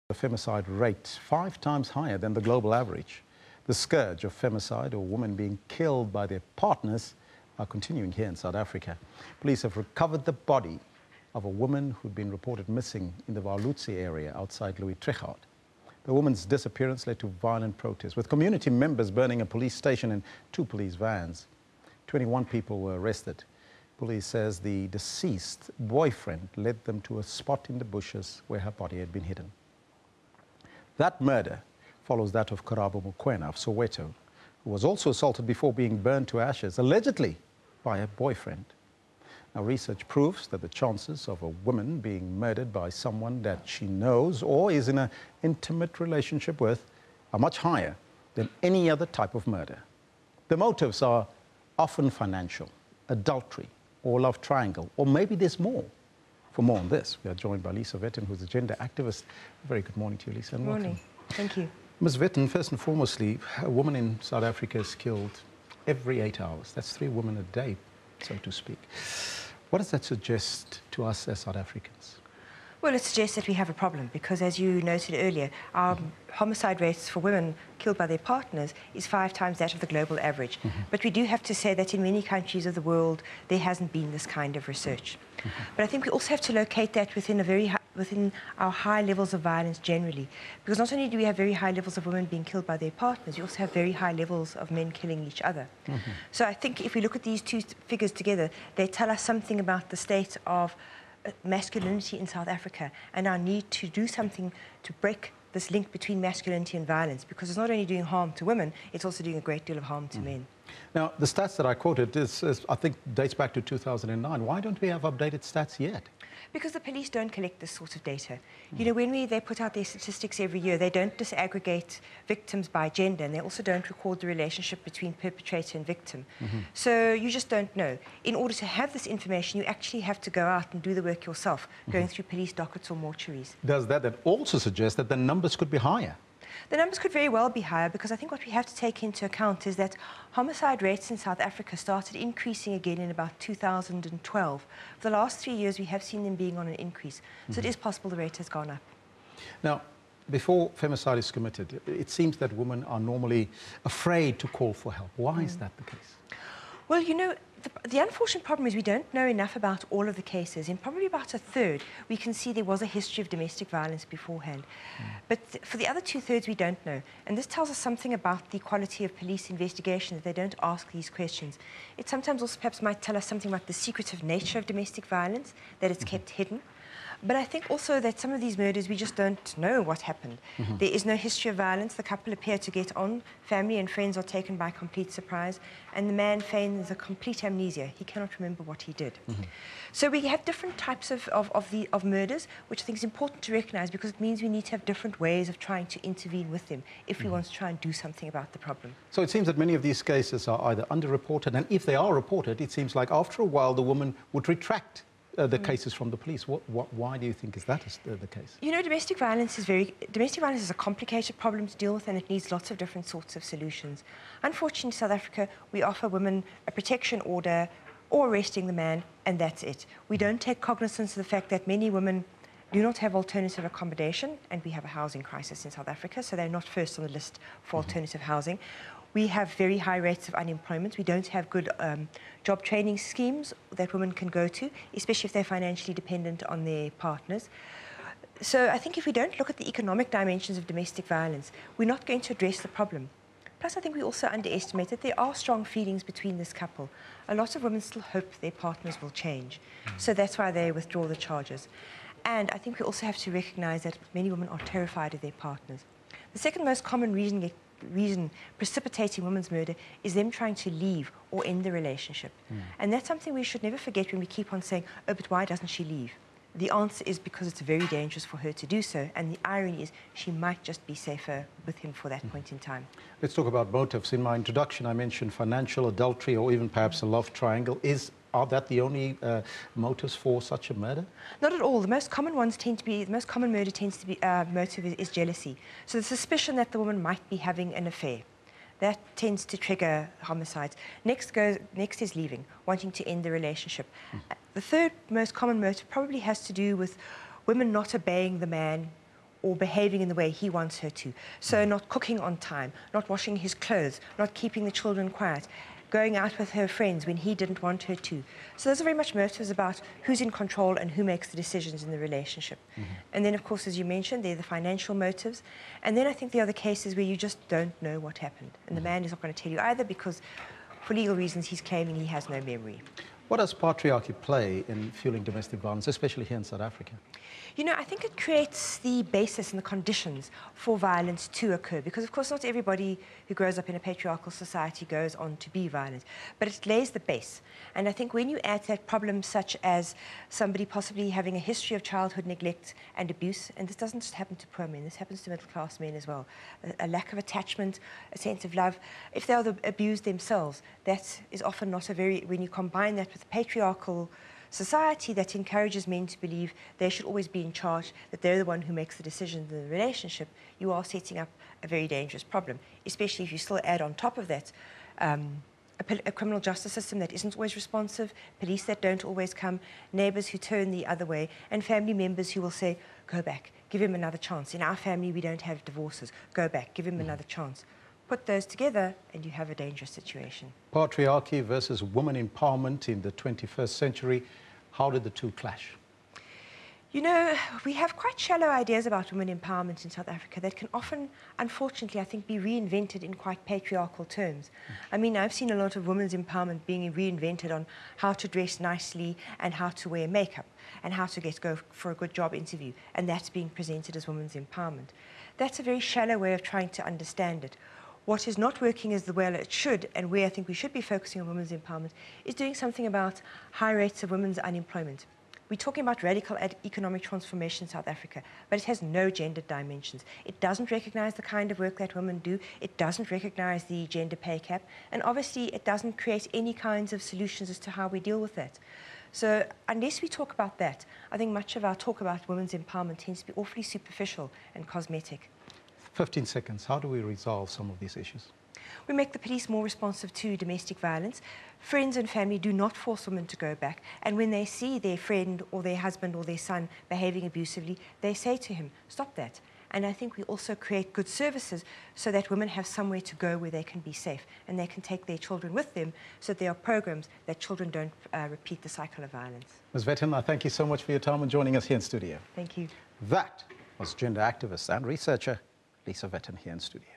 The femicide rate 5 times higher than the global average. The scourge of femicide, or women being killed by their partners, are continuing here in South Africa. Police have recovered the body of a woman who'd been reported missing in the Vhalaudzi area outside Louis Trichardt. The woman's disappearance led to violent protests, with community members burning a police station and 2 police vans. 21 people were arrested. Police says the deceased boyfriend led them to a spot in the bushes where her body had been hidden. That murder follows that of Karabo Mokoena of Soweto, who was also assaulted before being burned to ashes, allegedly by her boyfriend. Now, research proves that the chances of a woman being murdered by someone that she knows or is in an intimate relationship with are much higher than any other type of murder. The motives are often financial, adultery, or love triangle, or maybe there's more. For more on this, we are joined by Lisa Vetten, who's a gender activist. Very good morning to you, Lisa, and welcome. Morning. Thank you. Ms. Vetten, first and foremostly, a woman in South Africa is killed every 8 hours. That's 3 women a day, so to speak. What does that suggest to us as South Africans? Well, it suggests that we have a problem because, as you noted earlier, our homicide rates for women killed by their partners is 5 times that of the global average. But we do have to say that in many countries of the world, there hasn't been this kind of research. But I think we also have to locate that within our high levels of violence generally. Because not only do we have very high levels of women being killed by their partners, we also have very high levels of men killing each other. So I think if we look at these 2 figures together, they tell us something about the state of masculinity in South Africa and our need to do something to break this link between masculinity and violence, because it's not only doing harm to women, it's also doing a great deal of harm to men. Now, the stats that I quoted, I think, dates back to 2009. Why don't we have updated stats yet? Because the police don't collect this sort of data. You know, when they put out their statistics every year, they don't disaggregate victims by gender, and they also don't record the relationship between perpetrator and victim. So you just don't know. In order to have this information, you actually have to go out and do the work yourself, going through police dockets or mortuaries. Does that then also suggest that the numbers could be higher? The numbers could very well be higher, because I think what we have to take into account is that homicide rates in South Africa started increasing again in about 2012. For the last 3 years, we have seen them being on an increase. So it is possible the rate has gone up. Now, before femicide is committed, it seems that women are normally afraid to call for help. Why is that the case? Well, you know, the unfortunate problem is we don't know enough about all of the cases. In probably about a third, we can see there was a history of domestic violence beforehand. But for the other 2/3, we don't know. And this tells us something about the quality of police investigation, that they don't ask these questions. It sometimes also perhaps might tell us something about the secretive nature of domestic violence, that it's kept hidden. But I think also that some of these murders, we just don't know what happened. There is no history of violence. The couple appear to get on. Family and friends are taken by complete surprise. And the man feigns a complete amnesia. He cannot remember what he did. So we have different types of murders, which I think is important to recognize, because it means we need to have different ways of trying to intervene with them if we want to try and do something about the problem. So it seems that many of these cases are either underreported, and if they are reported, it seems like after a while the woman would retract the cases from the police. Why do you think is that the case? You know, domestic violence is a complicated problem to deal with, and it needs lots of different sorts of solutions. Unfortunately, in South Africa, we offer women a protection order or arresting the man, and that's it. We don't take cognizance of the fact that many women do not have alternative accommodation, and we have a housing crisis in South Africa, so they're not first on the list for alternative housing. We have very high rates of unemployment. We don't have good job training schemes that women can go to, especially if they're financially dependent on their partners. So I think if we don't look at the economic dimensions of domestic violence, we're not going to address the problem. Plus, I think we also underestimate that there are strong feelings between this couple. A lot of women still hope their partners will change. So that's why they withdraw the charges. And I think we also have to recognize that many women are terrified of their partners. The second most common reason precipitating women's murder is them trying to leave or end the relationship. And that's something we should never forget when we keep on saying, oh, but why doesn't she leave? The answer is because it's very dangerous for her to do so, and the irony is she might just be safer with him for that point in time. Let's talk about motives. In my introduction, I mentioned financial, adultery, or even perhaps a love triangle. Are that the only motives for such a murder? Not at all. The most common murder tends to be motive is jealousy. So the suspicion that the woman might be having an affair. That tends to trigger homicides. Next is leaving, wanting to end the relationship. The third most common motive probably has to do with women not obeying the man or behaving in the way he wants her to. So not cooking on time, not washing his clothes, not keeping the children quiet, going out with her friends when he didn't want her to. So those are very much motives about who's in control and who makes the decisions in the relationship. And then, of course, as you mentioned, they're the financial motives. And then I think the other cases where you just don't know what happened. And the man is not going to tell you either because, for legal reasons, he's claiming he has no memory. What does patriarchy play in fueling domestic violence, especially here in South Africa? You know, I think it creates the basis and the conditions for violence to occur because, of course, not everybody who grows up in a patriarchal society goes on to be violent, but it lays the base. And I think when you add that problems such as somebody possibly having a history of childhood neglect and abuse, and this doesn't just happen to poor men, this happens to middle-class men as well, a lack of attachment, a sense of love, if they are abused themselves, that is often not a very, when you combine that with the patriarchal society that encourages men to believe they should always be in charge, that they're the one who makes the decisions in the relationship, you are setting up a very dangerous problem, especially if you still add on top of that a criminal justice system that isn't always responsive, police that don't always come, neighbours who turn the other way, and family members who will say, go back, give him another chance. In our family, we don't have divorces. Go back, give him another chance. Put those together and you have a dangerous situation. Patriarchy versus woman empowerment in the 21st century. How did the two clash? You know, we have quite shallow ideas about women empowerment in South Africa that can often, unfortunately, I think, be reinvented in quite patriarchal terms. I mean, I've seen a lot of women's empowerment being reinvented on how to dress nicely and how to wear makeup and how to go for a good job interview, and that's being presented as women's empowerment. That's a very shallow way of trying to understand it. What is not working as the way it should, and where I think we should be focusing on women's empowerment, is doing something about high rates of women's unemployment. We're talking about radical economic transformation in South Africa, but it has no gendered dimensions. It doesn't recognise the kind of work that women do. It doesn't recognise the gender pay cap. And obviously, it doesn't create any kinds of solutions as to how we deal with that. So unless we talk about that, I think much of our talk about women's empowerment tends to be awfully superficial and cosmetic. 15 seconds. How do we resolve some of these issues? We make the police more responsive to domestic violence. Friends and family do not force women to go back. And when they see their friend or their husband or their son behaving abusively, they say to him, stop that. And I think we also create good services so that women have somewhere to go where they can be safe and they can take their children with them so that there are programs that children don't repeat the cycle of violence. Ms. Vetten, I thank you so much for your time and joining us here in studio. Thank you. That was gender activist and researcher Lisa Vetten here in studio.